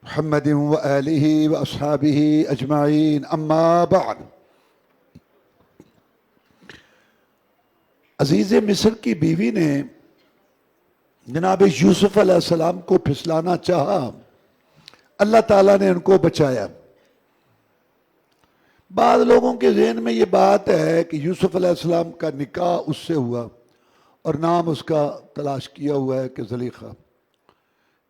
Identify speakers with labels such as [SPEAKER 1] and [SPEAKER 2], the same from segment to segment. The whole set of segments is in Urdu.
[SPEAKER 1] محمد وآلہ واصحابہ اجمعین اما بعد۔ عزیز مصر کی بیوی نے جناب یوسف علیہ السلام کو پھسلانا چاہا، اللہ تعالیٰ نے ان کو بچایا۔ بعض لوگوں کے ذہن میں یہ بات ہے کہ یوسف علیہ السلام کا نکاح اس سے ہوا اور نام اس کا تلاش کیا ہوا ہے کہ زلیخا۔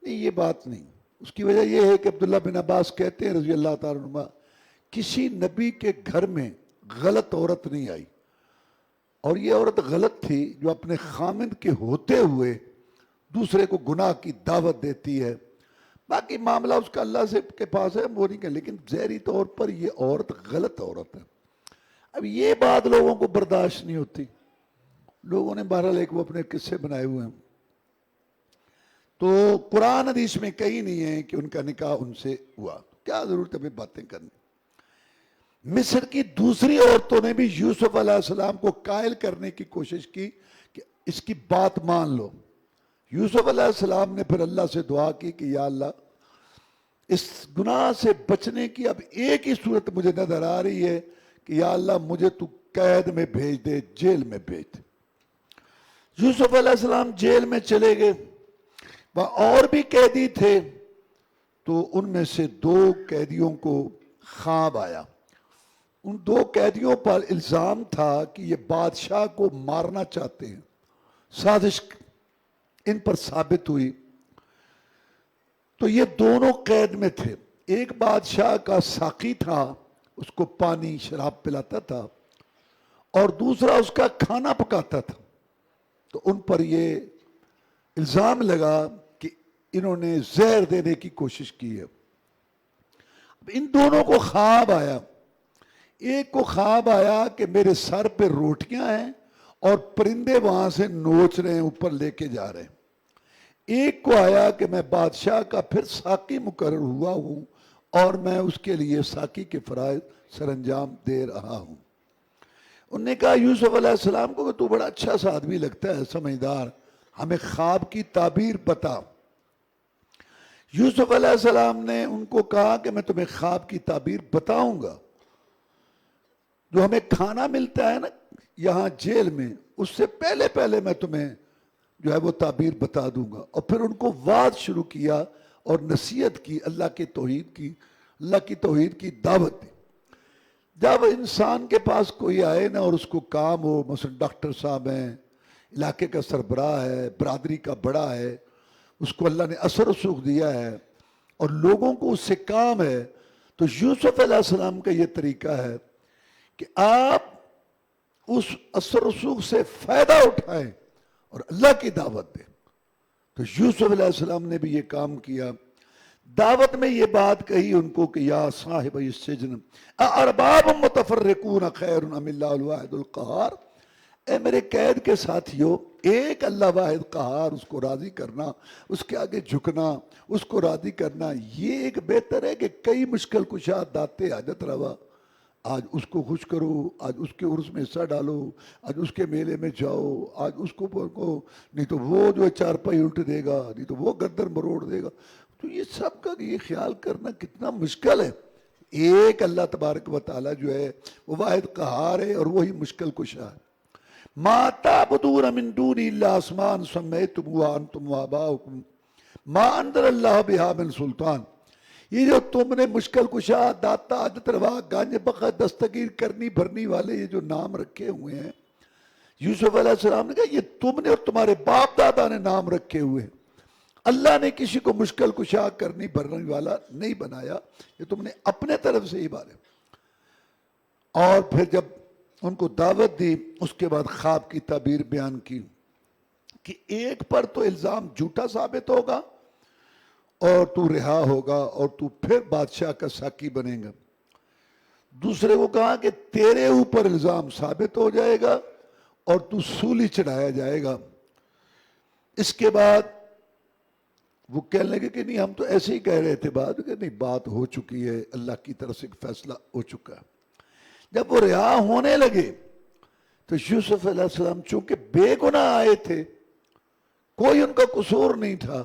[SPEAKER 1] نہیں، یہ بات نہیں۔ اس کی وجہ یہ ہے کہ عبداللہ بن عباس کہتے ہیں رضی اللہ تعالیٰ عنہ، کسی نبی کے گھر میں غلط عورت نہیں آئی، اور یہ عورت غلط تھی جو اپنے خامند کے ہوتے ہوئے دوسرے کو گناہ کی دعوت دیتی ہے۔ باقی معاملہ اس کا اللہ سے کے پاس ہے، وہ نہیں کہ، لیکن ظاہری طور پر یہ عورت غلط عورت ہے۔ اب یہ بات لوگوں کو برداشت نہیں ہوتی، لوگوں نے بہرحال ایک وہ اپنے قصے بنائے ہوئے ہیں۔ تو قرآن حدیث میں کہیں نہیں ہے کہ ان کا نکاح ان سے ہوا، کیا ضرورت ہے باتیں کرنی۔ مصر کی دوسری عورتوں نے بھی یوسف علیہ السلام کو قائل کرنے کی کوشش کی کہ اس کی بات مان لو۔ یوسف علیہ السلام نے پھر اللہ سے دعا کی کہ یا اللہ، اس گناہ سے بچنے کی اب ایک ہی صورت مجھے نظر آ رہی ہے کہ یا اللہ مجھے تو قید میں بھیج دے، جیل میں بھیج دے۔ یوسف علیہ السلام جیل میں چلے گئے، وہاں اور بھی قیدی تھے، تو ان میں سے 2 قیدیوں کو خواب آیا۔ ان 2 قیدیوں پر الزام تھا کہ یہ بادشاہ کو مارنا چاہتے ہیں، سازش ان پر ثابت ہوئی۔ تو یہ دونوں قید میں تھے، ایک بادشاہ کا ساقی تھا، اس کو پانی شراب پلاتا تھا، اور دوسرا اس کا کھانا پکاتا تھا۔ تو ان پر یہ الزام لگا کہ انہوں نے زہر دینے کی کوشش کی ہے۔ اب ان دونوں کو خواب آیا، ایک کو خواب آیا کہ میرے سر پہ روٹیاں ہیں اور پرندے وہاں سے نوچ رہے ہیں، اوپر لے کے جا رہے ہیں۔ ایک کو آیا کہ میں بادشاہ کا پھر ساقی مقرر ہوا ہوں اور میں اس کے لیے ساقی کے فرائض سر انجام دے رہا ہوں۔ انہوں نے کہا یوسف علیہ السلام کو کہ تو بڑا اچھا سا آدمی لگتا ہے، سمجھدار، ہمیں خواب کی تعبیر بتا۔ یوسف علیہ السلام نے ان کو کہا کہ میں تمہیں خواب کی تعبیر بتاؤں گا۔ جو ہمیں کھانا ملتا ہے نا یہاں جیل میں، اس سے پہلے میں تمہیں جو ہے وہ تعبیر بتا دوں گا۔ اور پھر ان کو وعظ شروع کیا اور نصیحت کی، اللہ کی توحید کی دعوت دی۔ جب انسان کے پاس کوئی آئے نا اور اس کو کام ہو، مثلا ڈاکٹر صاحب ہیں، علاقے کا سربراہ ہے، برادری کا بڑا ہے، اس کو اللہ نے اثر و رسوخ دیا ہے اور لوگوں کو اس سے کام ہے، تو یوسف علیہ السلام کا یہ طریقہ ہے کہ آپ اس اثر و رسوخ سے فائدہ اٹھائیں اور اللہ کی دعوت دیں۔ تو یوسف علیہ السلام نے بھی یہ کام کیا۔ دعوت میں یہ بات کہی ان کو کہ یا صاحب السجن ارباب متفرقون خیر ام اللہ الواحد القہار، اے میرے قید کے ساتھیو، ایک اللہ واحد قہار، اس کو راضی کرنا، اس کے آگے جھکنا، اس کو راضی کرنا، یہ ایک بہتر ہے کہ کئی مشکل کشا داتے حاجت روا۔ آج اس کو خوش کرو، آج اس کے عرس میں حصہ ڈالو، آج اس کے میلے میں جاؤ، آج اس کو نہیں تو وہ جو ہے چارپائی الٹ دے گا، نہیں تو وہ گردن مروڑ دے گا۔ تو یہ سب کا یہ خیال کرنا کتنا مشکل ہے۔ ایک اللہ تبارک و تعالیٰ جو ہے وہ واحد قہار ہے اور وہی مشکل کشا ہے۔ ما تعبدون من دون الا اسماء سمیتموها انتم وآباؤکم ما انزل اللہ بہا من سلطان۔ یہ جو تم نے مشکل کشا، داتا، عادت روا، گانج بخت، دستگیر کرنی بھرنی والے یہ جو نام رکھے ہوئے ہیں، یوسف علیہ السلام نے کہا یہ تم نے اور تمہارے باپ دادا نے نام رکھے ہوئے ہیں۔ اللہ نے کسی کو مشکل کشا کرنی بھرنی والا نہیں بنایا، یہ تم نے اپنے طرف سے ہی بارے۔ اور پھر جب ان کو دعوت دی، اس کے بعد خواب کی تعبیر بیان کی کہ ایک پر تو الزام جھوٹا ثابت ہوگا اور تو رہا ہوگا اور تو پھر بادشاہ کا ساقی بنے گا۔ دوسرے کو کہا کہ تیرے اوپر الزام ثابت ہو جائے گا اور تو سولی چڑھایا جائے گا۔ اس کے بعد وہ کہنے لگے کہ نہیں، ہم تو ایسے ہی کہہ رہے تھے بات، کہ نہیں، بات ہو چکی ہے، اللہ کی طرف سے ایک فیصلہ ہو چکا ہے۔ جب وہ رہا ہونے لگے تو یوسف علیہ السلام چونکہ بے گناہ آئے تھے، کوئی ان کا قصور نہیں تھا،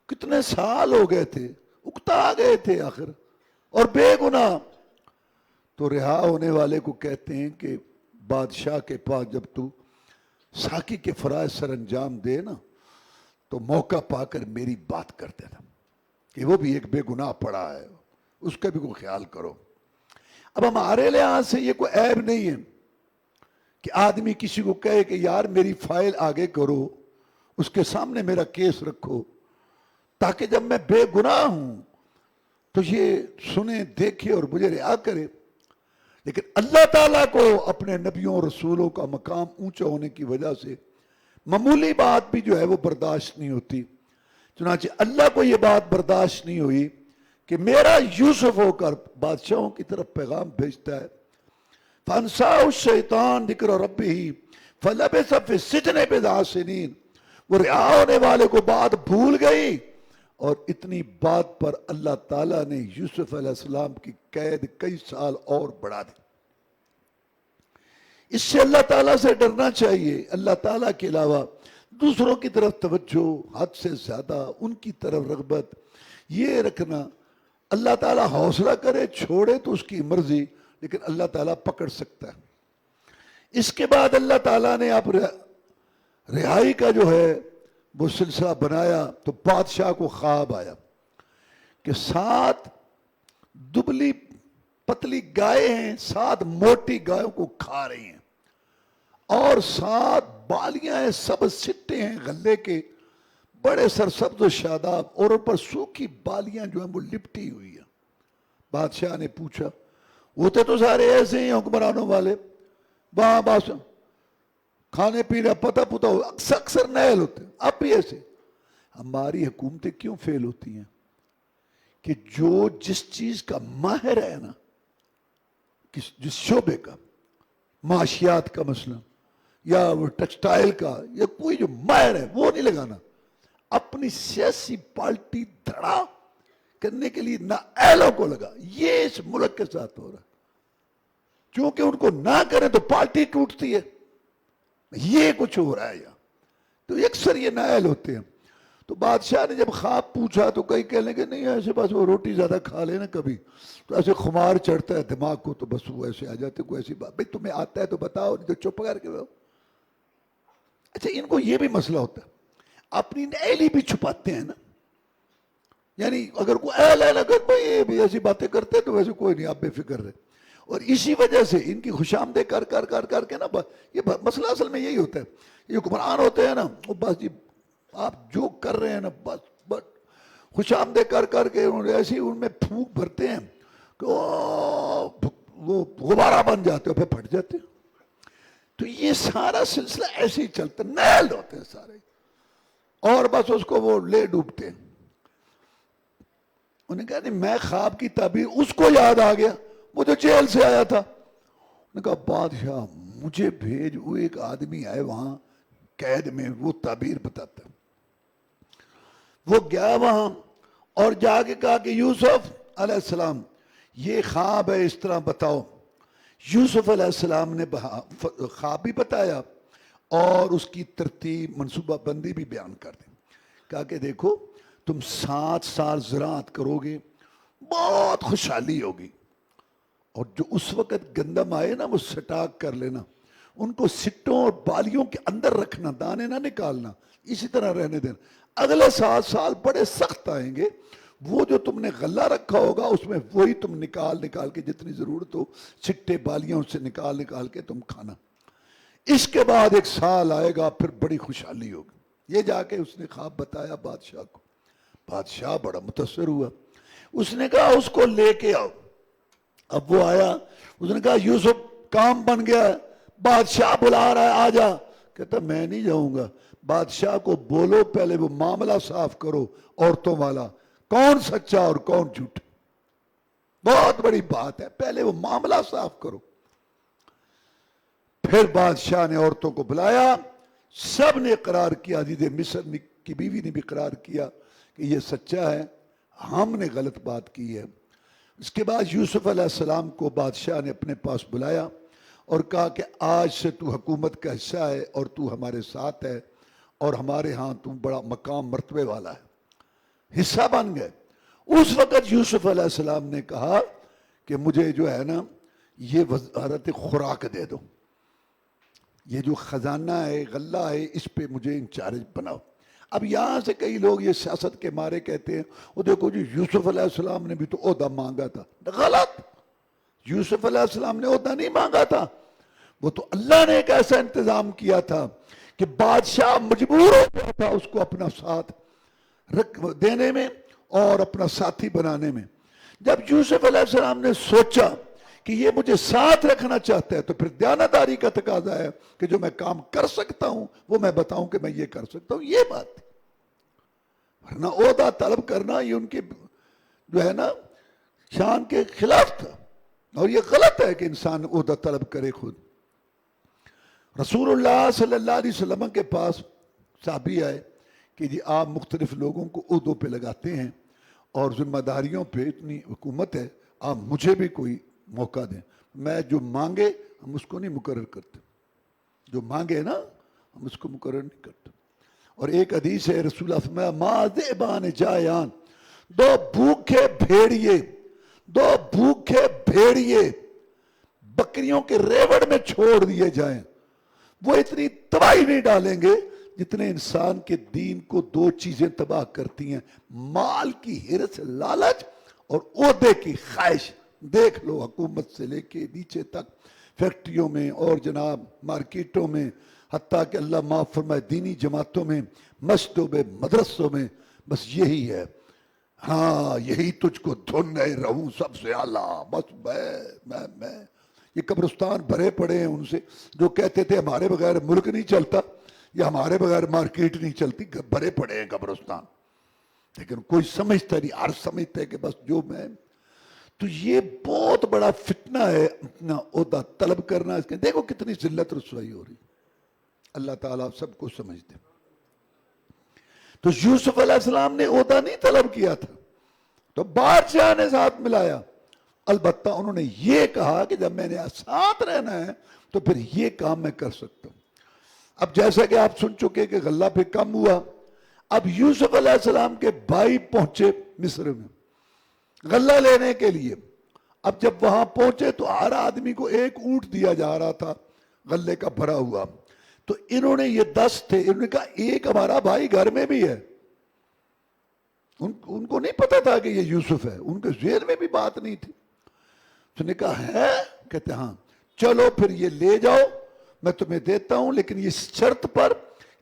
[SPEAKER 1] کتنے سال ہو گئے تھے، وہ اکتا گئے تھے آخر اور بے گناہ. تو رہا ہونے والے کو کہتے ہیں کہ بادشاہ کے پاس جب تو ساقی کے فرائض سر انجام دے نا تو موقع پا کر میری بات کر دینا کہ وہ بھی ایک بے گناہ پڑا ہے, اس کا بھی کوئی خیال کرو. اب ہمارے لحاظ سے یہ کوئی عیب نہیں ہے کہ آدمی کسی کو کہے کہ یار میری فائل آگے کرو, اس کے سامنے میرا کیس رکھو تاکہ جب میں بے گناہ ہوں تو یہ سنے دیکھے اور مجھے رعا کرے. لیکن اللہ تعالیٰ کو اپنے نبیوں اور رسولوں کا مقام اونچا ہونے کی وجہ سے معمولی بات بھی جو ہے وہ برداشت نہیں ہوتی. چنانچہ اللہ کو یہ بات برداشت نہیں ہوئی کہ میرا یوسف ہو کر بادشاہوں کی طرف پیغام بھیجتا ہے. فَأَنْسَاهُ الشَّيْطَانُ ذِكْرَ رَبِّهِ فَلَبِثَ فِي السِّجْنِ بِضْعَ سِنِينَ. وہ رہا ہونے والے کو بات بھول گئی اور اتنی بات پر اللہ تعالیٰ نے یوسف علیہ السلام کی قید کئی سال اور بڑھا دی. اس سے اللہ تعالیٰ سے ڈرنا چاہیے. اللہ تعالیٰ کے علاوہ دوسروں کی طرف توجہ, حد سے زیادہ ان کی طرف رغبت, یہ رکھنا. اللہ تعالیٰ حوصلہ کرے چھوڑے تو اس کی مرضی, لیکن اللہ تعالیٰ پکڑ سکتا ہے. اس کے بعد اللہ تعالیٰ نے اب رہائی کا جو ہے وہ سلسلہ بنایا. تو بادشاہ کو خواب آیا کہ 7 دبلی پتلی گائے ہیں, 7 موٹی گایوں کو کھا رہی ہیں اور 7 بالیاں ہیں, سب سٹے ہیں غلے کے, بڑے سرسبز و شاداب, اور اوپر سوکھی بالیاں جو ہیں وہ لپٹی ہوئی ہیں. بادشاہ نے پوچھا, ہوتے تو سارے ایسے ہی حکمرانوں والے, وہاں بادشاہ کھانے پینے پتہ پتہ ہو, اکثر نیل ہوتے, اب بھی ایسے. ہماری حکومتیں کیوں فیل ہوتی ہیں کہ جو جس چیز کا ماہر ہے نا, جس شعبے کا, معاشیات کا مسئلہ یا وہ ٹیکسٹائل کا, یا کوئی جو ماہر ہے وہ نہیں لگانا. اپنی سیاسی پارٹی دھڑا کرنے کے لیے نہ اہلوں کو لگا. یہ اس ملک کے ساتھ ہو رہا ہے. چونکہ ان کو نہ کریں تو پارٹی ٹوٹتی ہے. یہ کچھ ہو رہا ہے یہاں. تو اکثر یہ نااہل ہوتے ہیں. تو بادشاہ نے جب خواب پوچھا تو کئی کہنے کہ نہیں ایسے بس وہ روٹی زیادہ کھا لے نا کبھی تو ایسے خمار چڑھتا ہے دماغ کو, تو بس وہ ایسے آ جاتے. کوئی ایسی بات, بھائی تمہیں آتا ہے تو بتاؤ, نہیں تو چپ کر کے. اچھا, ان کو یہ بھی مسئلہ ہوتا ہے, اپنی اہلی بھی چھپاتے ہیں نا. یعنی اگر کوئی اہل ہے نا کہ بھائی یہ بھی ایسی باتیں کرتے ہیں تو ویسے کوئی نہیں, آپ بے فکر رہے. اور اسی وجہ سے ان کی خوش آمدید کر کے نا, یہ مسئلہ اصل میں یہی ہوتا ہے. یہ حکمران ہوتے ہیں نا, وہ بس جی آپ جو کر رہے ہیں نا بس خوش آمدید کر کے ایسی ان میں پھونک بھرتے ہیں کہ وہ غبارہ بن جاتے ہیں, پھر پھٹ جاتے ہیں. تو یہ سارا سلسلہ ایسے ہی چلتا ہے, نیل ہوتے ہیں سارے, اور بس اس کو وہ لے ڈوبتے ہیں. انہیں کہا نہیں میں خواب کی تعبیر, اس کو یاد آ گیا وہ جو جیل سے آیا تھا. انہوں نے کہا بادشاہ مجھے بھیج, وہ ایک آدمی آئے وہاں قید میں, وہ تعبیر بتاتا. وہ گیا وہاں اور جا کے کہا کہ یوسف علیہ السلام یہ خواب ہے, اس طرح بتاؤ. یوسف علیہ السلام نے خواب بھی بتایا اور اس کی ترتیب منصوبہ بندی بھی بیان کر دی. کہا کہ دیکھو تم 7 سال زراعت کرو گے, بہت خوشحالی ہوگی, اور جو اس وقت گندم آئے نا وہ سٹاک کر لینا, ان کو سٹوں اور بالیوں کے اندر رکھنا, دانے نہ نکالنا, اسی طرح رہنے دینا. اگلے 7 سال بڑے سخت آئیں گے, وہ جو تم نے غلہ رکھا ہوگا اس میں وہی تم نکال کے جتنی ضرورت ہو سٹے بالیاں اس سے نکال کے تم کھانا. اس کے بعد 1 سال آئے گا پھر بڑی خوشحالی ہوگی. یہ جا کے اس نے خواب بتایا بادشاہ کو. بادشاہ بڑا متاثر ہوا. اس نے کہا اس کو لے کے آؤ. اب وہ آیا, اس نے کہا یوسف کام بن گیا, بادشاہ بلا رہا ہے, آ جا. کہتا میں نہیں جاؤں گا. بادشاہ کو بولو پہلے وہ معاملہ صاف کرو عورتوں والا, کون سچا اور کون جھوٹا, بہت بڑی بات ہے, پہلے وہ معاملہ صاف کرو. پھر بادشاہ نے عورتوں کو بلایا, سب نے اقرار کیا, عزیز مصر کی بیوی نے بھی اقرار کیا کہ یہ سچا ہے, ہم نے غلط بات کی ہے. اس کے بعد یوسف علیہ السلام کو بادشاہ نے اپنے پاس بلایا اور کہا کہ آج سے تو حکومت کا حصہ ہے اور تو ہمارے ساتھ ہے, اور ہمارے ہاں تو بڑا مقام مرتبے والا ہے. حصہ بن گئے. اس وقت یوسف علیہ السلام نے کہا کہ مجھے جو ہے نا یہ وزارت خوراک دے دو، یہ جو خزانہ ہے غلہ ہے اس پہ مجھے انچارج بناؤ۔ اب یہاں سے کئی لوگ یہ سیاست کے مارے کہتے ہیں وہ دیکھو جی یوسف علیہ السلام نے بھی تو عہدہ مانگا تھا۔ غلط، یوسف علیہ السلام نے عہدہ نہیں مانگا تھا، وہ تو اللہ نے ایک ایسا انتظام کیا تھا کہ بادشاہ مجبور ہو گیا تھا اس کو اپنا ساتھ دینے میں اور اپنا ساتھی بنانے میں۔ جب یوسف علیہ السلام نے سوچا کہ یہ مجھے ساتھ رکھنا چاہتا ہے تو پھر دیانتداری کا تقاضا ہے کہ جو میں کام کر سکتا ہوں وہ میں بتاؤں کہ میں یہ کر سکتا ہوں، یہ بات تھی۔ ورنہ عہدہ طلب کرنا یہ ان کے جو ہے نا شان کے خلاف تھا، اور یہ غلط ہے کہ انسان عہدہ طلب کرے خود۔ رسول اللہ صلی اللہ علیہ وسلم کے پاس صحابی آئے کہ جی آپ مختلف لوگوں کو عہدوں پہ لگاتے ہیں اور ذمہ داریوں پہ اتنی حکومت ہے، آپ مجھے بھی کوئی موقع دیں، میں جو مانگے ہم اس کو نہیں مقرر کرتے، جو مانگے نا ہم اس کو مقرر نہیں کرتے۔ اور ایک حدیث ہے رسول اللہ فرمایا ما ذئبان جائعان، دو بھوکے بھیڑیے بکریوں کے ریوڑ میں چھوڑ دیے جائیں، وہ اتنی تباہی نہیں ڈالیں گے جتنے انسان کے دین کو دو چیزیں تباہ کرتی ہیں، مال کی ہرس لالچ اور عہدے کی خواہش۔ دیکھ لو حکومت سے لے کے نیچے تک، فیکٹریوں میں اور جناب مارکیٹوں میں، حتیٰ کہ اللہ معاف فرمائے دینی جماعتوں میں، مسجدوں میں، مدرسوں میں، بس یہی ہے، ہاں یہی تجھ کو دھن ہے رہوں سب سے اعلیٰ، بس میں یہ قبرستان بھرے پڑے ہیں ان سے جو کہتے تھے ہمارے بغیر ملک نہیں چلتا یا ہمارے بغیر مارکیٹ نہیں چلتی، بھرے پڑے ہیں قبرستان، لیکن کوئی سمجھتا نہیں، ہر سمجھتا ہے کہ بس جو میں۔ تو یہ بہت بڑا فتنہ ہے اپنا عہدہ طلب کرنا۔ اس کے دیکھو کتنی ذلت رسوائی ہو رہی، اللہ تعالیٰ سب کو سمجھتے۔ تو یوسف علیہ السلام نے عہدہ نہیں طلب کیا تھا، تو بادشاہ نے ساتھ ملایا، البتہ انہوں نے یہ کہا کہ جب میں نے ساتھ رہنا ہے تو پھر یہ کام میں کر سکتا ہوں۔ اب جیسا کہ آپ سن چکے کہ غلہ پہ کم ہوا، اب یوسف علیہ السلام کے بھائی پہنچے مصر میں غلہ لینے کے لیے۔ اب جب وہاں پہنچے تو ہر آدمی کو ایک اونٹ دیا جا رہا تھا غلے کا بھرا ہوا، تو انہوں نے یہ 10 تھے، انہوں نے کہا ایک ہمارا بھائی گھر میں بھی ہے۔ ان کو نہیں پتا تھا کہ یہ یوسف ہے، ان کے ذہن میں بھی بات نہیں تھی۔ تو نے کہا ہے، کہتے ہاں چلو پھر یہ لے جاؤ، میں تمہیں دیتا ہوں، لیکن یہ شرط پر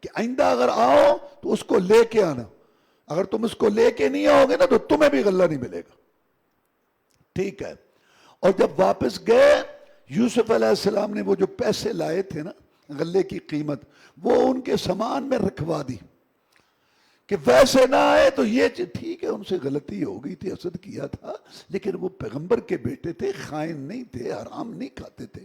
[SPEAKER 1] کہ آئندہ اگر آؤ تو اس کو لے کے آنا، اگر تم اس کو لے کے نہیں آؤ گے نا تو تمہیں بھی غلہ نہیں ملے گا۔ ٹھیک ہے۔ اور جب واپس گئے یوسف علیہ السلام نے وہ جو پیسے لائے تھے نا غلے کی قیمت، وہ ان کے سامان میں رکھوا دی کہ ویسے نہ آئے تو یہ ٹھیک ہے، ان سے غلطی ہو گئی تھی، حسد کیا تھا، لیکن وہ پیغمبر کے بیٹے تھے، خائن نہیں تھے، حرام نہیں کھاتے تھے۔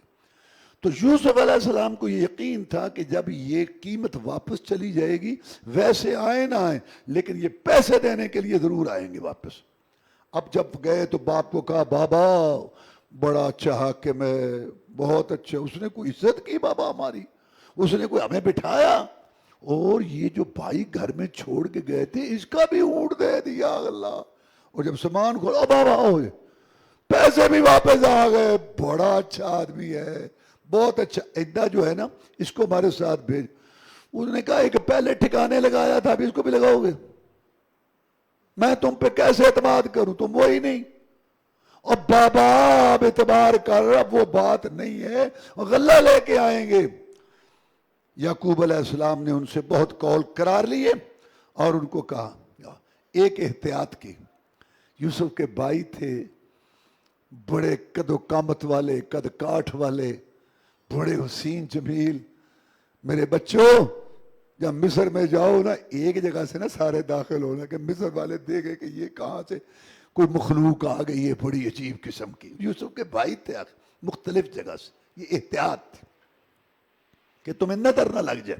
[SPEAKER 1] تو یوسف علیہ السلام کو یہ یقین تھا کہ جب یہ قیمت واپس چلی جائے گی، ویسے آئے نہ آئے لیکن یہ پیسے دینے کے لیے ضرور آئیں گے واپس۔ اب جب گئے تو باپ کو کہا بابا بڑا چاہا کہ میں بہت اچھا، اس نے کوئی عزت کی بابا ہماری، اس نے کوئی ہمیں بٹھایا، اور یہ جو بھائی گھر میں چھوڑ کے گئے تھے اس کا بھی اونٹ دے دیا اللہ۔ اور جب سامان کھولا بابا ہوئے پیسے بھی واپس آ گئے، بڑا اچھا آدمی ہے، بہت اچھا، ادھا جو ہے نا اس کو ہمارے ساتھ بھیج۔ اس نے کہا ایک پہلے ٹھکانے لگایا تھا ابھی اس کو بھی لگاؤ گے؟ میں تم پہ کیسے اعتماد کروں، تم وہی نہیں۔ اور بابا اب اعتبار کر، اب وہ بات نہیں ہے، غلہ لے کے آئیں گے۔ یعقوب علیہ السلام نے ان سے بہت قول قرار لیے اور ان کو کہا ایک احتیاط کی، یوسف کے بھائی تھے، بڑے قد و قامت والے، قد کاٹھ والے، بڑے حسین جمیل، میرے بچوں جب مصر میں جاؤ نا ایک جگہ سے نا سارے داخل ہونا کہ مصر والے دیکھے کہ یہ کہاں سے کوئی مخلوق آ گئی ہے بڑی عجیب قسم کی۔ یوسف کے بھائی تھے مختلف جگہ سے، یہ احتیاط تھی کہ تمہیں نظر نہ لگ جائے۔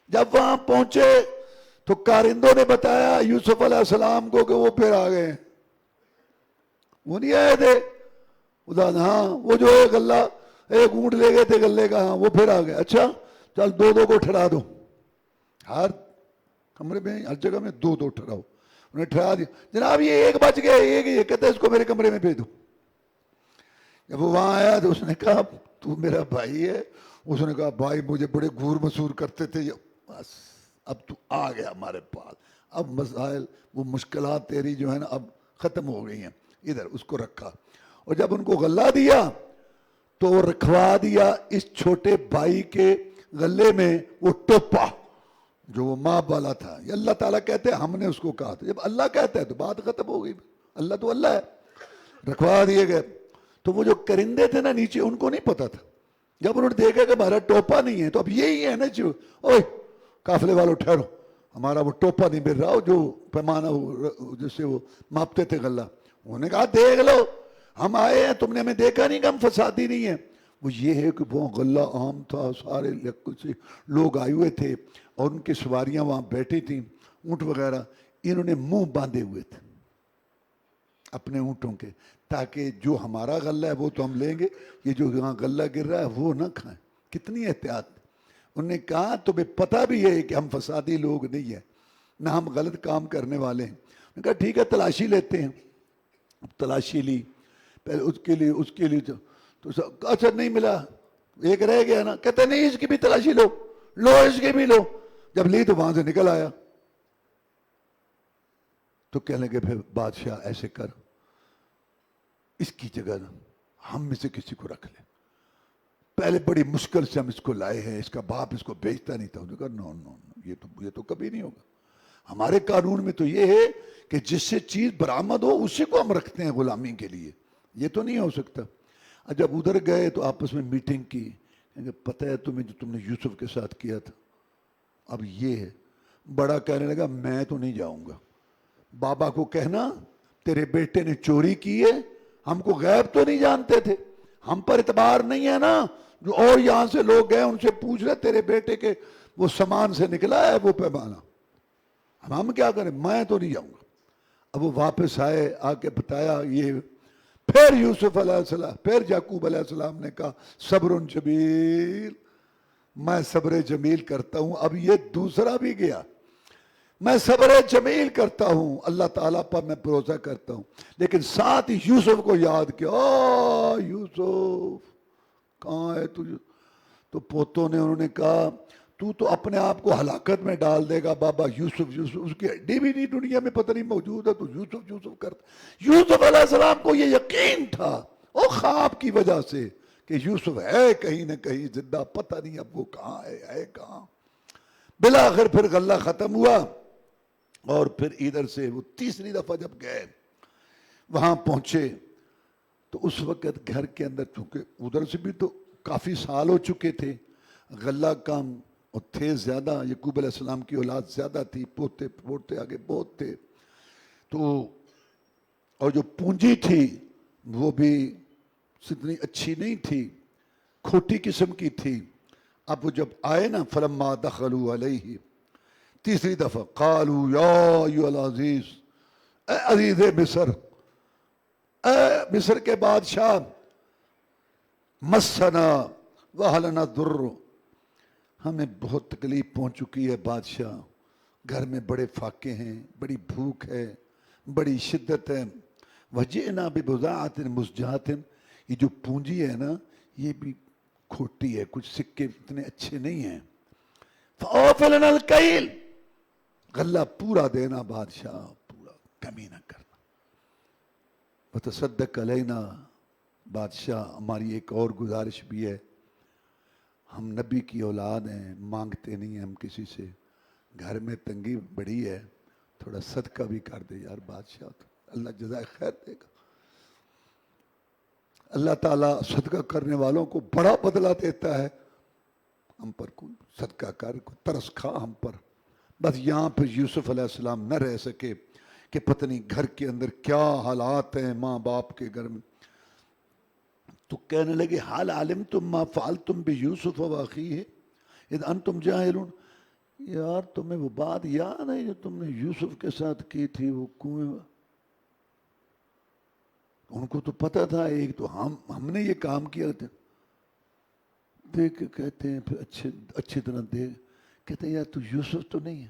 [SPEAKER 1] جب وہاں پہنچے تو کارندوں نے بتایا یوسف علیہ السلام کو کہ وہ پھر آ گئے۔ وہ نہیں آئے تھے، ہاں وہ جو ایک غلہ ایک اونٹ لے گئے تھے غلے کا، ہاں وہ پھر آ گئے۔ اچھا چل دو کو ٹھہرا دو، ہر کمرے میں ہر جگہ میں دو ٹھہراؤ۔ انہیں ٹھہرا دیا، جناب یہ ایک بچ گیا، ایک یہ کہتا ہے اس کو میرے کمرے میں بھیج دو۔ جب وہ وہاں آیا تو اس نے کہا تو میرا بھائی ہے؟ اس نے کہا بھائی مجھے بڑے گور مسور کرتے تھے، بس اب تو آ گیا ہمارے پاس، اب مسائل وہ مشکلات تیری جو ہے نا اب ختم ہو گئی ہیں۔ ادھر اس کو رکھا، اور جب ان کو غلہ دیا تو رکھوا دیا اس چھوٹے بھائی کے غلے میں وہ ٹوپا جو وہ ماں والا تھا۔ یہ اللہ تعالیٰ کہتے ہیں ہم نے اس کو کہا تھا، جب اللہ کہتا ہے تو بات ختم ہو گئی، اللہ تو اللہ ہے۔ رکھوا دیے گئے، تو وہ جو کرندے تھے نا نیچے ان کو نہیں پتا تھا، جب انہوں نے دیکھا کہ ہمارا ٹوپا نہیں ہے تو اب یہی ہے نا جو اوے قافلے والوں ٹھہرو، ہمارا وہ ٹوپا نہیں مل رہا جو پیمانہ جس سے وہ ماپتے تھے غلہ۔ انہوں نے کہا دیکھ لو ہم آئے ہیں، تم نے ہمیں دیکھا نہیں کہ ہم فسادی نہیں ہیں۔ وہ یہ ہے کہ وہ غلہ عام تھا، سارے لوگ آئے ہوئے تھے اور ان کی سواریاں وہاں بیٹھی تھیں، اونٹ وغیرہ، انہوں نے منہ باندھے ہوئے تھے اپنے اونٹوں کے، تاکہ جو ہمارا غلہ ہے وہ تو ہم لیں گے، یہ جو یہاں غلہ گر رہا ہے وہ نہ کھائیں۔ کتنی احتیاط! انہوں نے کہا تمہیں پتہ بھی ہے کہ ہم فسادی لوگ نہیں ہیں، نہ ہم غلط کام کرنے والے ہیں۔ انہوں نے کہا ٹھیک ہے تلاشی لیتے ہیں۔ تلاشی لی، پہلے اس کے لیے تو اچھا نہیں ملا، ایک رہ گیا نا، کہتے نہیں اس کی بھی تلاشی لو، اس کی بھی لو۔ جب لی تو وہاں سے نکل آیا، تو کہنے لگے پھر بادشاہ ایسے کر، اس کی جگہ ہم میں سے کسی کو رکھ لیں، پہلے بڑی مشکل سے ہم اس کو لائے ہیں، اس کا باپ اس کو بیچتا نہیں تھا۔ انہوں نے کہا نو نو یہ تو کبھی نہیں ہوگا، ہمارے قانون میں تو یہ ہے کہ جس سے چیز برآمد ہو اسی کو ہم رکھتے ہیں غلامی کے لیے، یہ تو نہیں ہو سکتا۔ جب ادھر گئے تو آپس میں میٹنگ کی، پتہ ہے تمہیں جو تم نے یوسف کے ساتھ کیا تھا، اب یہ ہے۔ بڑا کہنے لگا میں تو نہیں جاؤں گا، بابا کو کہنا تیرے بیٹے نے چوری کی ہے، ہم کو غیب تو نہیں جانتے تھے، ہم پر اعتبار نہیں ہے نا، جو اور یہاں سے لوگ گئے ان سے پوچھ رہے تیرے بیٹے کے وہ سامان سے نکلا ہے وہ پیمانہ، ہم کیا کریں، میں تو نہیں جاؤں گا۔ اب وہ واپس آئے، آ کے بتایا یہ، پھر یوسف علیہ السلام، پھر یعقوب علیہ السلام نے کہا صبر جمیل، میں صبر جمیل کرتا ہوں۔ اب یہ دوسرا بھی گیا، میں صبر جمیل کرتا ہوں، اللہ تعالیٰ پر میں بھروسہ کرتا ہوں، لیکن ساتھ ہی یوسف کو یاد کیا، یوسف کہاں ہے تجھے؟ تو پوتوں نے انہوں نے کہا تو اپنے آپ کو ہلاکت میں ڈال دے گا بابا، یوسف اس کی ہڈی بھی نہیں دنیا میں پتہ نہیں موجود ہے تو یوسف کرتا۔ یوسف علیہ السلام کو یہ یقین تھا وہ خواب کی وجہ سے کہ یوسف ہے کہیں نہ کہیں زندہ، پتہ نہیں اب وہ کہاں ہے کہاں۔ بلاخر پھر غلہ ختم ہوا، اور پھر ادھر سے وہ تیسری دفعہ جب گئے وہاں پہنچے تو اس وقت گھر کے اندر، چونکہ ادھر سے بھی تو کافی سال ہو چکے تھے، غلہ کم اور تھے زیادہ، یعقوب علیہ السلام کی اولاد زیادہ تھی، پوتے پوتے آگے بہت تھے، تو اور جو پونجی تھی وہ بھی اتنی اچھی نہیں تھی، کھوٹی قسم کی تھی۔ اب وہ جب آئے نا فلما دخلوا علیہ، تیسری دفعہ قالوا یا ایھا العزیز، اے عزیز مصر، اے مصر کے بادشاہ، مسنا واہلنا الضر، ہمیں بہت تکلیف پہنچ چکی ہے بادشاہ، گھر میں بڑے فاقے ہیں، بڑی بھوک ہے، بڑی شدت ہے، وجئنا ببضاعۃ مزجاۃ، یہ جو پونجی ہے نا یہ بھی کھوٹی ہے، کچھ سکے اتنے اچھے نہیں ہیں، فأوف لنا الکیل، غلہ پورا دینا بادشاہ، پورا کمی نہ کرنا، وتصدق علینا، بادشاہ ہماری ایک اور گزارش بھی ہے، ہم نبی کی اولاد ہیں، مانگتے نہیں ہیں ہم کسی سے، گھر میں تنگی بڑی ہے، تھوڑا صدقہ بھی کر دے یار بادشاہ، تو اللہ جزائے خیر دے گا، اللہ تعالیٰ صدقہ کرنے والوں کو بڑا بدلہ دیتا ہے، ہم پر کوئی صدقہ کر، کوئی ترس کھا ہم پر۔ بس یہاں پہ یوسف علیہ السلام نہ رہ سکے کہ پتہ نہیں گھر کے اندر کیا حالات ہیں ماں باپ کے گھر میں، تو کہنے لگے حال علمتم ما فعلتم بیوسف واخیہ اذ انتم جاہلون، یار تمہیں وہ بات یاد ہے جو تم نے یوسف کے ساتھ کی تھی وہ کنویں، ان کو تو پتہ تھا ایک تو ہم نے یہ کام کیا تھا، دیکھ کے کہتے ہیں پھر اچھی طرح دیکھ، کہتے ہیں یار تو یوسف تو نہیں ہے،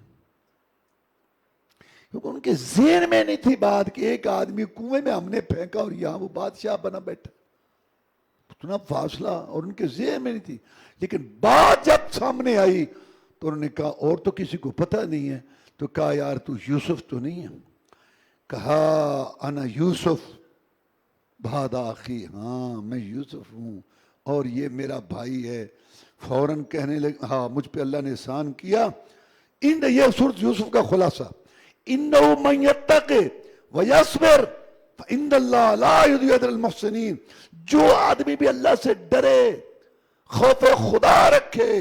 [SPEAKER 1] کیونکہ ان کے ذہن میں نہیں تھی بات کہ ایک آدمی کنویں میں ہم نے پھینکا اور یہاں وہ بادشاہ بنا بیٹھا. اتنا فاصلہ اور ان کے ذہن میں نہیں تھی. لیکن بات جب سامنے آئی تو انہوں نے کہا اور تو کسی کو پتہ نہیں ہے. تو کہا یار تو یوسف تو نہیں ہے؟ کہا انا یوسف بھادا آخی، ہاں میں یوسف ہوں اور یہ میرا بھائی ہے. فوراً کہنے لگے ہاں مجھ پہ اللہ نے احسان کیا. یہ سورۃ یوسف کا خلاصہ، انہ من یتق ویصبر فإن اللہ لا یضیع اجر المحسنین. جو آدمی بھی اللہ سے ڈرے، خوف خدا رکھے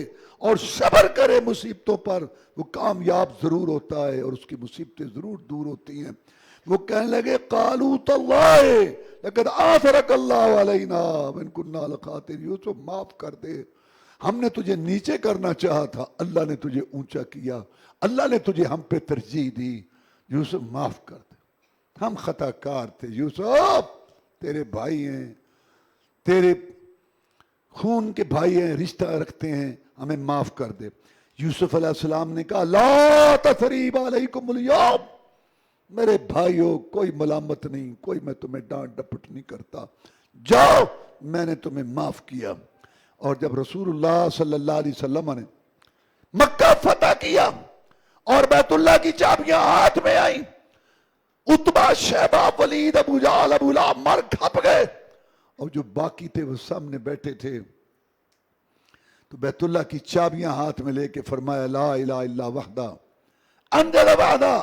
[SPEAKER 1] اور صبر کرے مصیبتوں پر، وہ کامیاب ضرور ہوتا ہے اور اس کی مصیبتیں ضرور دور ہوتی ہیں. وہ کہنے لگے قالوا تاللہ لقد آثرک اللہ علینا وان کنا لخاطئین. یوسف معاف کر دے، ہم نے تجھے نیچے کرنا چاہا تھا، اللہ نے تجھے اونچا کیا، اللہ نے تجھے ہم پہ ترجیح دی. یوسف معاف کر دے، ہم خطا کار تھے. یوسف تیرے بھائی ہیں، تیرے خون کے بھائی ہیں، رشتہ رکھتے ہیں، ہمیں معاف کر دے. یوسف علیہ السلام نے کہا لا تثریب علیکم اليوم، میرے بھائیوں کوئی ملامت نہیں، کوئی میں تمہیں ڈانٹ ڈپٹ نہیں کرتا، جاؤ میں نے تمہیں معاف کیا. اور جب رسول اللہ صلی اللہ علیہ وسلم نے مکہ فتح کیا اور بیت اللہ کی چابیاں ہاتھ میں آئیں، عتبہ شیبہ ولید ابو جہل ابو لہب مر کھپ گئے اور جو باقی تھے وہ سامنے بیٹھے تھے. تو بیت اللہ کی چابیاں ہاتھ میں لے کے فرمایا لا الہ الا وحدہ انجز وعدہ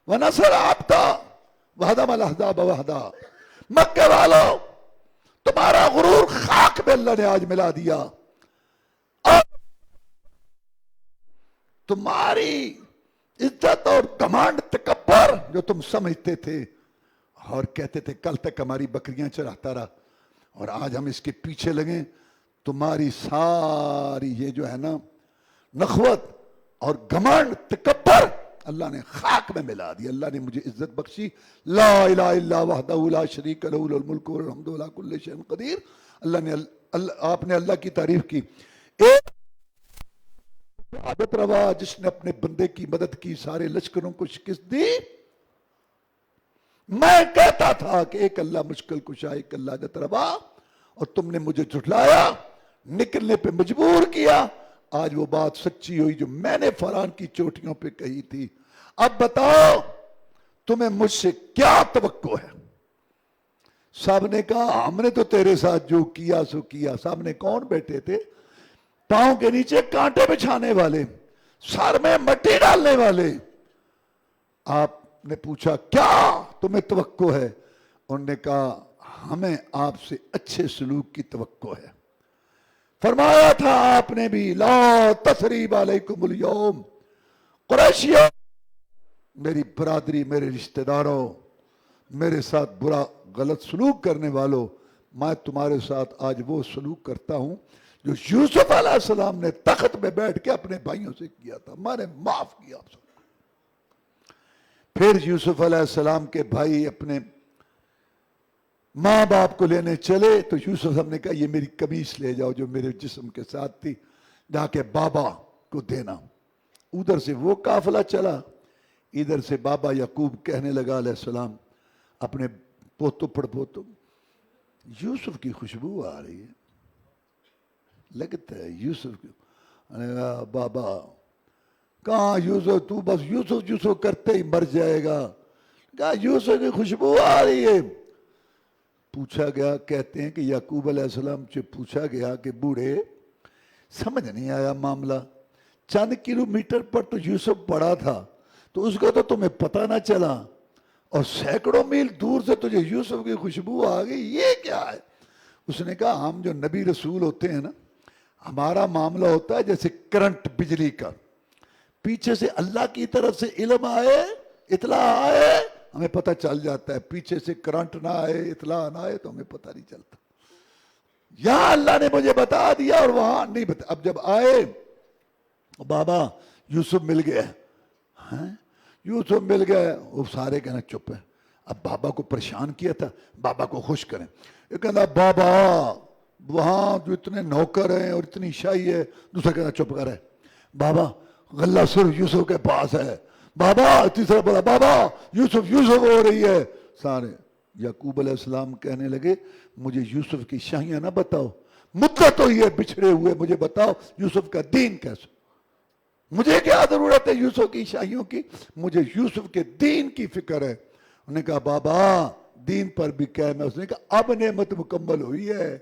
[SPEAKER 1] ونصر عبدہ وہدم الاحزاب وحدہ. مکہ والو تمہارا غرور خاک میں اللہ نے آج ملا دیا، اور تمہاری عزت اور کمانڈ تکبر جو تم سمجھتے تھے اور کہتے تھے کل تک ہماری بکریاں چراتا رہا اور آج ہم اس کے پیچھے لگیں، تمہاری ساری یہ جو ہے نا نخوت اور گمانڈ تکبر اللہ نے خاک میں ملا دی. اللہ نے مجھے عزت بخشی. لا الہ الا وحدہ لا شریک لہ لہ الملک والحمد للہ کل شیء قدیر. اللہ نے آپ نے اللہ کی تعریف کی. ایک عادت روا جس نے اپنے بندے کی مدد کی، سارے لشکروں کو شکست دی. میں کہتا تھا کہ ایک اللہ مشکل کشا، ایک اللہ عادت روا، اور تم نے مجھے جھٹلایا، نکلنے پہ مجبور کیا. آج وہ بات سچی ہوئی جو میں نے فرعون کی چوٹیوں پہ کہی تھی. اب بتاؤ تمہیں مجھ سے کیا توقع ہے؟ صاحب نے کہا ہم نے تو تیرے ساتھ جو کیا سو کیا. صاحب نے کون بیٹھے تھے؟ پاؤں کے نیچے کانٹے بچھانے والے، سر میں مٹی ڈالنے والے. آپ نے پوچھا کیا تمہیں توقع ہے؟ انہوں نے کہا ہمیں آپ سے اچھے سلوک کی توقع ہے. فرمایا تھا آپ نے بھی لا تثریب علیکم اليوم. قریشیوں، میری برادری، میرے رشتہ داروں، میرے ساتھ برا غلط سلوک کرنے والوں، میں تمہارے ساتھ آج وہ سلوک کرتا ہوں جو یوسف علیہ السلام نے تخت میں بیٹھ کے اپنے بھائیوں سے کیا تھا. میں نے معاف کیا آپ سب. پھر یوسف علیہ السلام کے بھائی اپنے ماں باپ کو لینے چلے تو یوسف صاحب نے کہا یہ میری قمیص لے جاؤ جو میرے جسم کے ساتھ تھی، جا کے بابا کو دینا. ادھر سے وہ قافلہ چلا، ادھر سے بابا یعقوب کہنے لگا علیہ السلام اپنے پوتوں پڑپوتوں، یوسف کی خوشبو آ رہی ہے، لگتا ہے یوسف کی. بابا کہاں یوسف، تو بس یوسف یوسف کرتے ہی مر جائے گا. کہا یوسف کی خوشبو آ رہی ہے. پوچھا گیا، کہتے ہیں کہ یعقوب علیہ السلام سے پوچھا گیا کہ بوڑھے سمجھ نہیں آیا معاملہ، چند کلومیٹر پر تو یوسف پڑا تھا تو اس کو تو تمہیں پتہ نہ چلا، اور سینکڑوں میل دور سے تجھے یوسف کی خوشبو آ گئی، یہ کیا ہے؟ اس نے کہا ہم جو نبی رسول ہوتے ہیں نا، ہمارا معاملہ ہوتا ہے جیسے کرنٹ بجلی کا، پیچھے سے اللہ کی طرف سے علم آئے، اطلاع آئے، ہمیں پتہ چل جاتا ہے. پیچھے سے کرنٹ نہ آئے، اطلاع نہ آئے تو ہمیں پتہ نہیں چلتا. یہاں اللہ نے مجھے بتا دیا اور وہاں نہیں بتا. اب جب آئے بابا یوسف مل گیا، یوسف مل گئے، وہ سارے کہنا چپ ہے. اب بابا کو پریشان کیا تھا، بابا کو خوش کریں. یہ کہنا بابا وہاں جو اتنے نوکر ہیں اور اتنی شاہی ہے. دوسرا کہنا چپ کر ہے، بابا غلہ صرف یوسف کے پاس ہے، بابا، تیسرا بولا بابا یوسف یوسف ہو رہی ہے. سارے یعقوب علیہ السلام کہنے لگے مجھے یوسف کی شاہیاں نہ بتاؤ، مدت تو یہ بچھڑے ہوئے، مجھے بتاؤ یوسف کا دین کیسے. مجھے کیا ضرورت ہے یوسف کی شاہیوں کی، مجھے یوسف کے دین کی فکر ہے. انہوں نے کہا بابا دین پر بھی قائم ہے. اس نے کہا اب نعمت مکمل ہوئی ہے،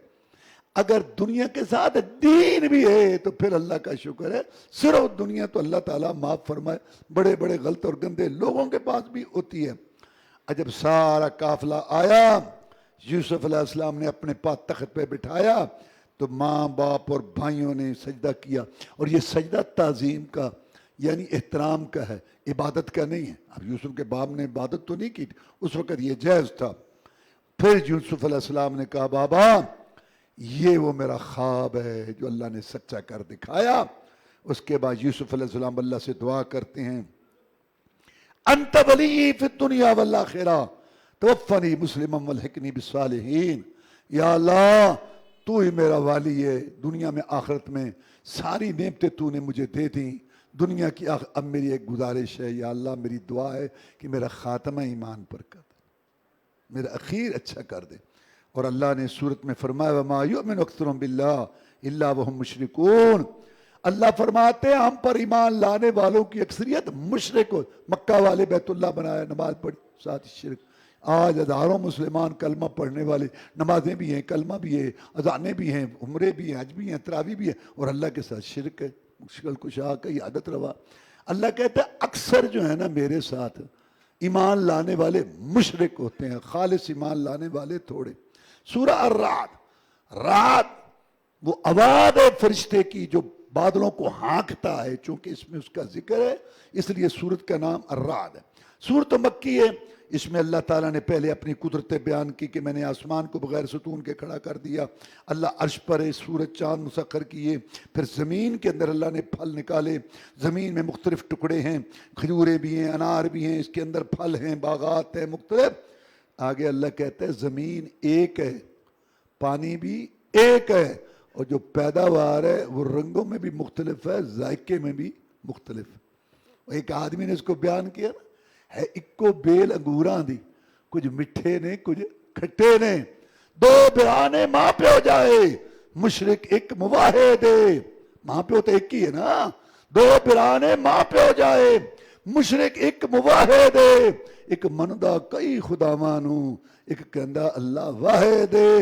[SPEAKER 1] اگر دنیا کے ساتھ دین بھی ہے تو پھر اللہ کا شکر ہے. صرف دنیا تو اللہ تعالیٰ معاف فرمائے، بڑے بڑے غلط اور گندے لوگوں کے پاس بھی ہوتی ہے. جب سارا قافلہ آیا، یوسف علیہ السلام نے اپنے پاس تخت پہ بٹھایا تو ماں باپ اور بھائیوں نے سجدہ کیا. اور یہ سجدہ تعظیم کا یعنی احترام کا ہے، عبادت کا نہیں ہے. اب یوسف کے باپ نے عبادت تو نہیں کی، اس وقت یہ جائز تھا. پھر یوسف علیہ السلام نے کہا بابا یہ وہ میرا خواب ہے جو اللہ نے سچا کر دکھایا. اس کے بعد یوسف علیہ السلام اللہ سے دعا کرتے ہیں انت ولی فی الدنیا والآخرہ توفنی مسلما والحقنی بالصالحین. یا اللہ تو ہی میرا والی ہے، دنیا میں آخرت میں ساری نعمتیں تو نے مجھے دے دیں. دنیا کی اب میری ایک گزارش ہے، یا اللہ میری دعا ہے کہ میرا خاتمہ ایمان پر کر دے، میرا اخیر اچھا کر دے. اور اللہ نے سورت میں فرمایا وَمَا يُؤْمِنُ أَكْثَرُهُم بِاللَّهِ إِلَّا وَهُم مُشْرِكُونَ. اللہ فرماتے ہیں ہم پر ایمان لانے والوں کی اکثریت مشرک ہو. مکہ والے بیت اللہ بنایا، نماز پڑھی، ساتھ شرک. آج ہزاروں مسلمان کلمہ پڑھنے والے، نمازیں بھی ہیں، کلمہ بھی ہے، اذانیں بھی ہیں، عمرے بھی ہیں، حج بھی ہیں، تراویح بھی ہے، اور اللہ کے ساتھ شرک ہے، مشکل کشا کا عادت روا. اللہ کہتا ہے اکثر جو ہے نا میرے ساتھ ایمان لانے والے مشرک ہوتے ہیں، خالص ایمان لانے والے تھوڑے. سورہ الرعد، رعد وہ آواز ہے فرشتے کی جو بادلوں کو ہانکتا ہے. چونکہ اس میں اس کا ذکر ہے اس لیے سورت کا نام الرعد ہے. سورت مکی ہے، اس میں اللہ تعالیٰ نے پہلے اپنی قدرتیں بیان کی کہ میں نے آسمان کو بغیر ستون کے کھڑا کر دیا، اللہ عرش پر ہے، سورج چاند مسخر کیے. پھر زمین کے اندر اللہ نے پھل نکالے، زمین میں مختلف ٹکڑے ہیں، کھجوریں بھی ہیں، انار بھی ہیں، اس کے اندر پھل ہیں، باغات ہیں مختلف. آگے اللہ کہتا ہے زمین ایک ہے، پانی بھی ایک ہے، اور جو پیداوار ہے وہ رنگوں میں بھی مختلف ہے، ذائقے میں بھی مختلف. ایک آدمی نے اس کو بیان کیا نا، ہے اکو بیل انگوراں دی، کچھ مٹھے نے کچھ کھٹے نے، دو برانے ماں پیو جائے، مشرق ایک مواحد ہے. ماں پیو تو ایک ہی ہے نا، دو برانے ماں پیو جائے، مشرق ایک مواحد ہے. ایک مندا کئی خدا مانو، ایک کہندا اللہ واحد ہے.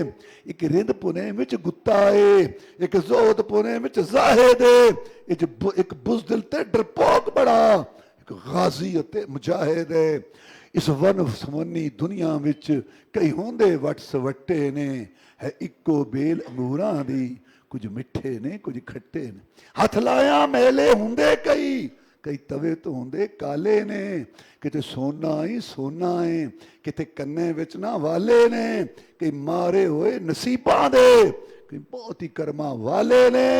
[SPEAKER 1] ایک رند پنے وچ گتا ہے، ایک زہد پنے وچ زاہد ہے. ایک بزدل تے ڈرپوک بڑا، ایک غازی تے مجاہد ہے. اس ون سمنی دنیا وچ کئی ہوندے وٹ سوٹے نے، ہے اکو بیل انگوراں دی، کچھ مٹھے نے کچھ کھٹے نے. ہاتھ لایا میلے ہوندے کئی توے تو ہوندے کالے نے. کتے سونا ہی سونا ہے، کتے کنے وچ نہ والے نے، کئی مارے ہوئے نصیباں دے، کئی بہت ہی کرما والے نے.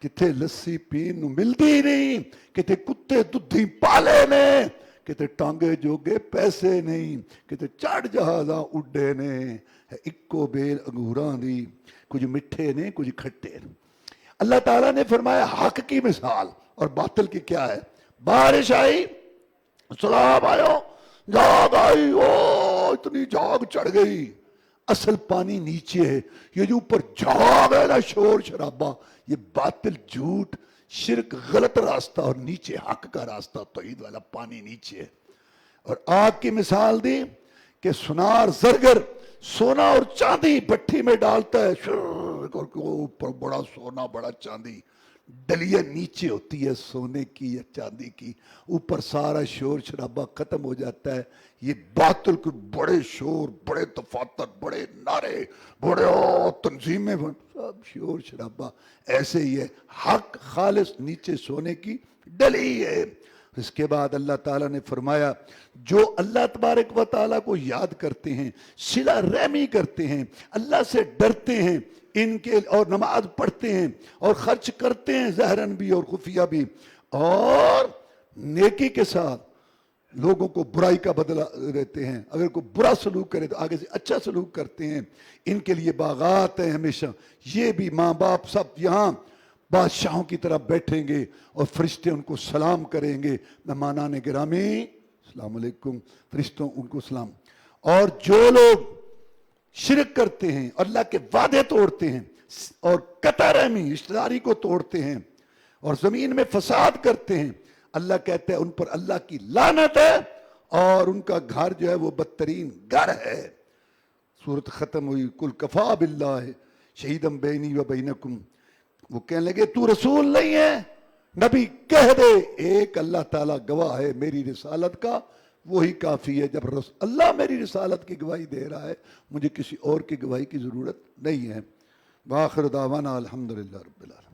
[SPEAKER 1] کتے لسی پین نو ملدی نہیں، کتے کتے ددھی پالے نے، کتے ٹانگے جوگے پیسے نہیں، کتے چڑھ جہازاں اڈے نے. ہے اکو بیل انگوراں دی، کچھ مٹھے نے کچھ کھٹے نے. اللہ تعالیٰ نے فرمایا حق کی مثال اور باطل کی کیا ہے. بارش آئی، سیلاب آیا، جاگ آئی، او اتنی جاگ چڑھ گئی، اصل پانی نیچے ہے، یہ جو اوپر جاگ ہے نا شور شرابہ، یہ باطل جھوٹ شرک غلط راستہ، اور نیچے حق کا راستہ توحید والا پانی نیچے ہے. اور آگ کی مثال دی کہ سنار زرگر سونا اور چاندی بھٹی میں ڈالتا ہے، اوپر بڑا سونا بڑا چاندی، ڈلیاں نیچے ہوتی ہے سونے کی یا چاندی کی، اوپر سارا شور شرابہ ختم ہو جاتا ہے. یہ باطل کے بڑے شور، بڑے دفاتر، بڑے نعرے، بڑے تنظیمیں، سب شور شرابہ. ایسے ہی ہے حق خالص نیچے سونے کی ڈلی ہے. اس کے بعد اللہ تعالیٰ نے فرمایا جو اللہ تبارک و تعالیٰ کو یاد کرتے ہیں، صلہ رحمی کرتے ہیں، اللہ سے ڈرتے ہیں ان کے، اور نماز پڑھتے ہیں اور خرچ کرتے ہیں ظاہراً بھی اور خفیہ بھی، اور نیکی کے ساتھ لوگوں کو برائی کا بدلہ دیتے ہیں، اگر کوئی برا سلوک کرے تو آگے سے اچھا سلوک کرتے ہیں، ان کے لیے باغات ہیں ہمیشہ. یہ بھی ماں باپ سب یہاں بادشاہوں کی طرح بیٹھیں گے اور فرشتے ان کو سلام کریں گے. مہمانان گرامی السلام علیکم، فرشتوں ان کو سلام. اور جو لوگ شرک کرتے ہیں، اللہ کے وعدے توڑتے ہیں اور قطع رحمی رشتہ داری کو توڑتے ہیں اور زمین میں فساد کرتے ہیں، اللہ کہتا ہے ان پر اللہ کی لعنت ہے اور ان کا گھر جو ہے وہ بدترین گھر ہے. سورت ختم ہوئی کل کفا باللہ شہیدم بینی و بینکم. وہ کہنے لگے تو رسول نہیں ہے، نبی کہہ دے ایک اللہ تعالیٰ گواہ ہے میری رسالت کا، وہی کافی ہے. جب اللہ میری رسالت کی گواہی دے رہا ہے مجھے کسی اور کی گواہی کی ضرورت نہیں ہے. وآخر دعوانا الحمدللہ رب العالمین.